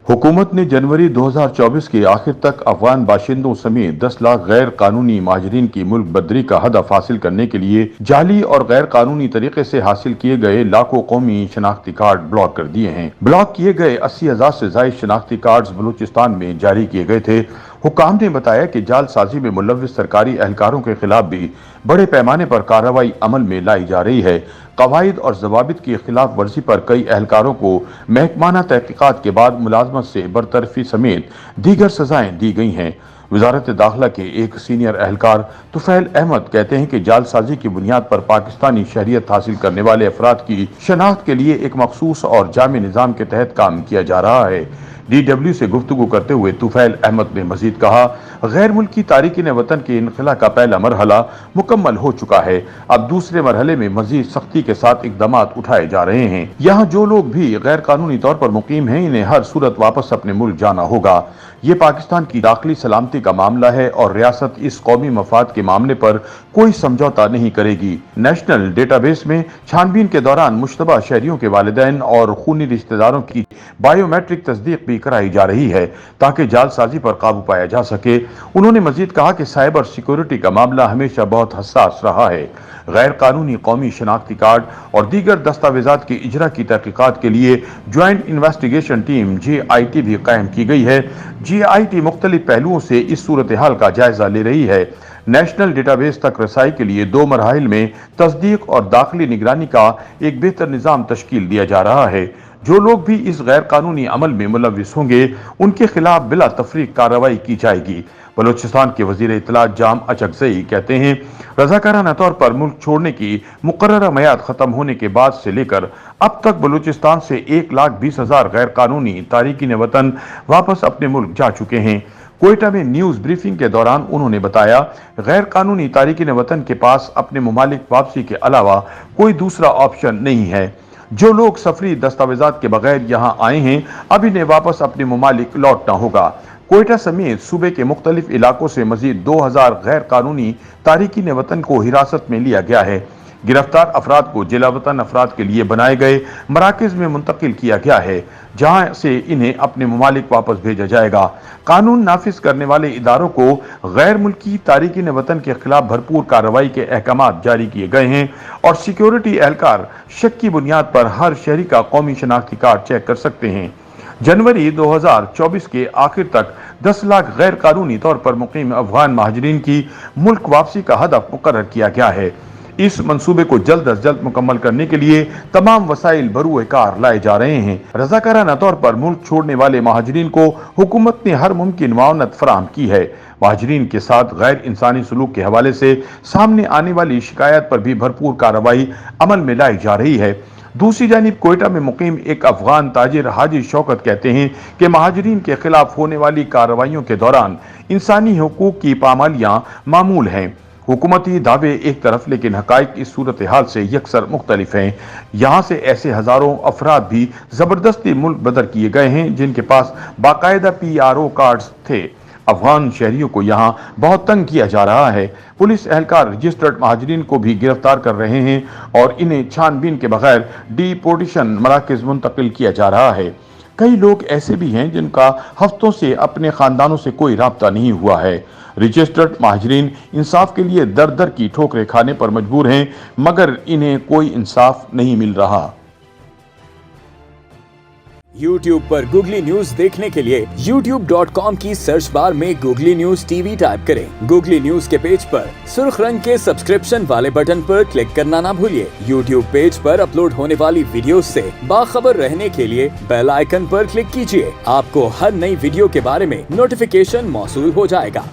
हुकूमत ने जनवरी 2024 के आखिर तक अफगान बाशिंदों समेत 10 लाख गैर कानूनी महाजरीन की मुल्क बदरी का हदफ हासिल करने के लिए जाली और गैर कानूनी तरीके से हासिल किए गए लाखों कौमी शनाख्ती कार्ड ब्लॉक कर दिए हैं। ब्लॉक किए गए 80,000 से ज्यादा शनाख्ती कार्ड बलूचिस्तान में जारी किए गए थे। हुक्काम ने बताया कि जालसाजी में मुलव्विस सरकारी एहलकारों के खिलाफ भी बड़े पैमाने पर कार्रवाई अमल में लाई जा रही है। कवायद और जवाबित की खिलाफ वर्जी पर कई एहलकारों को महकमाना तहकीकात के बाद मुलाजमत से बरतरफी समेत दीगर सजाएं दी गई हैं। वजारत दाखिला के एक सीनियर एहलकार तुफैल अहमद कहते हैं कि जालसाजी की बुनियाद पर पाकिस्तानी शहरियत हासिल करने वाले अफराद की शनाख्त के लिए एक मखसूस और जामे निज़ाम के तहत काम किया जा रहा है। DW से गुफ्तगू करते हुए तुफैल अहमद ने मजीद कहा, गैर मुल्की तारिकीन वतन के इनखला का पहला मरहला मुकम्मल हो चुका है। अब दूसरे मरहले में मजीद सख्ती के साथ इकदामात उठाए जा रहे हैं। यहाँ जो लोग भी गैर कानूनी तौर पर मुकीम हैं, इन्हें हर सूरत वापस अपने मुल्क जाना होगा। ये पाकिस्तान की दाखिली सलामती का मामला है और रियासत इस कौमी मफाद के मामले पर कोई समझौता नहीं करेगी। नेशनल डेटाबेस में छानबीन के दौरान मुश्तबा शहरियों के वालिदैन और खूनी रिश्तेदारों की बायोमेट्रिक तस्दीक भी कराई जा रही है ताकि जालसाजी पर काबू पाया जा सके। उन्होंने मजीद कहा कि साइबर सिक्योरिटी का मामला हमेशा बहुत हसास रहा है। गैर कानूनी कौमी शनाख्ती कार्ड और दीगर दस्तावेजात की इजरा की तहकीकात के लिए ज्वाइंट इन्वेस्टिगेशन टीम JIT भी कायम की गई है। JIT मुख्तलिफ पहलुओं से इस सूरत हाल का जायजा ले रही है। नेशनल डेटाबेस तक रसाई के लिए 2 मरहल में तस्दीक और दाखिली निगरानी का एक बेहतर निज़ाम तश्कील दिया जा रहा है। जो लोग भी इस गैर कानूनी अमल में मुलव्विस होंगे, उनके खिलाफ बिला तफरीक कार्रवाई की जाएगी। बलूचिस्तान के वजीर इत्तलात जाम अचकज़ई कहते हैं, रज़ाकाराना तौर पर मुल्क छोड़ने की मुकर्ररा मियाद खत्म होने के बाद से लेकर अब तक बलूचिस्तान से 1,20,000 गैर कानूनी तारिकीन वतन वापस अपने मुल्क जा चुके हैं। कोयटा में न्यूज ब्रीफिंग के दौरान उन्होंने बताया, गैर कानूनी तारिकीन वतन के पास अपने मुमालिक वापसी के अलावा कोई दूसरा ऑप्शन नहीं है। जो लोग सफरी दस्तावेजात के बगैर यहाँ आए हैं, अब इन्हें वापस अपने मुमालिक लौटना होगा। कोयटा समेत सूबे के मुख्तलिफ इलाकों से मजीद 2,000 गैर कानूनी तारिकीन वतन को हिरासत में लिया गया है। गिरफ्तार अफराद को जिला वतन अफराद के लिए बनाए गए मराकज में मुंतकिल किया गया है, जहां से इन्हें अपने मुमालिक वापस भेजा जाएगा। कानून नाफिज करने वाले इदारों को गैर मुल्की तारिकीन वतन के खिलाफ भरपूर कार्रवाई के अहकामात जारी किए गए हैं और सिक्योरिटी एहलकार शक की बुनियाद पर हर शहरी का कौमी शनाख्ती कार्ड चेक कर सकते हैं। जनवरी 2024 के आखिर तक 10 लाख गैर कानूनी तौर पर मुकीम अफगान महाजरीन की मुल्क वापसी का हदफ मुकर्रर किया गया है। इस मंसूबे को जल्द अज जल्द मुकम्मल करने के लिए तमाम वसाइल बरूए कार लाए जा रहे हैं। रज़ाकाराना तौर पर मुल्क छोड़ने वाले महाजरीन को हुकूमत ने हर मुमकिन मुआवनत फराहम की है। महाजरीन के साथ गैर इंसानी सलूक के हवाले से सामने आने वाली शिकायत पर भी भरपूर कार्रवाई अमल में लाई जा रही है। दूसरी जानिब कोयटा में मुकीम एक अफगान ताजिर हाजी शौकत कहते हैं कि महाजरीन के खिलाफ होने वाली कार्रवाइयों के दौरान इंसानी हुकूक की पामालियां मामूल हैं। हुकूमती दावे एक तरफ, लेकिन हकाइक इस सूरत हाल से यकसर मुख्तलिफ हैं। यहाँ से ऐसे हजारों अफराद भी जबरदस्ती मुल्क बदर किए गए हैं जिनके पास बाकायदा PRO कार्ड्स थे। अफगान शहरियों को यहाँ बहुत तंग किया जा रहा है। पुलिस एहलकार रजिस्टर्ड महाजरीन को भी गिरफ्तार कर रहे हैं और इन्हें छानबीन के बगैर डिपोर्टेशन मराकज मुंतकिल किया जा रहा है। कई लोग ऐसे भी हैं जिनका हफ्तों से अपने खानदानों से कोई राब्ता नहीं हुआ है। रजिस्टर्ड महाजरीन इंसाफ के लिए दर दर की ठोकरें खाने पर मजबूर हैं, मगर इन्हें कोई इंसाफ नहीं मिल रहा। YouTube पर गूगली न्यूज देखने के लिए youtube.com की सर्च बार में गूगली न्यूज TV टाइप करें। गूगली न्यूज के पेज पर सुर्ख रंग के सब्सक्रिप्शन वाले बटन पर क्लिक करना ना भूलिए। YouTube पेज पर अपलोड होने वाली वीडियो से बाखबर रहने के लिए बेल आइकन पर क्लिक कीजिए। आपको हर नई वीडियो के बारे में नोटिफिकेशन मौसूल हो जाएगा।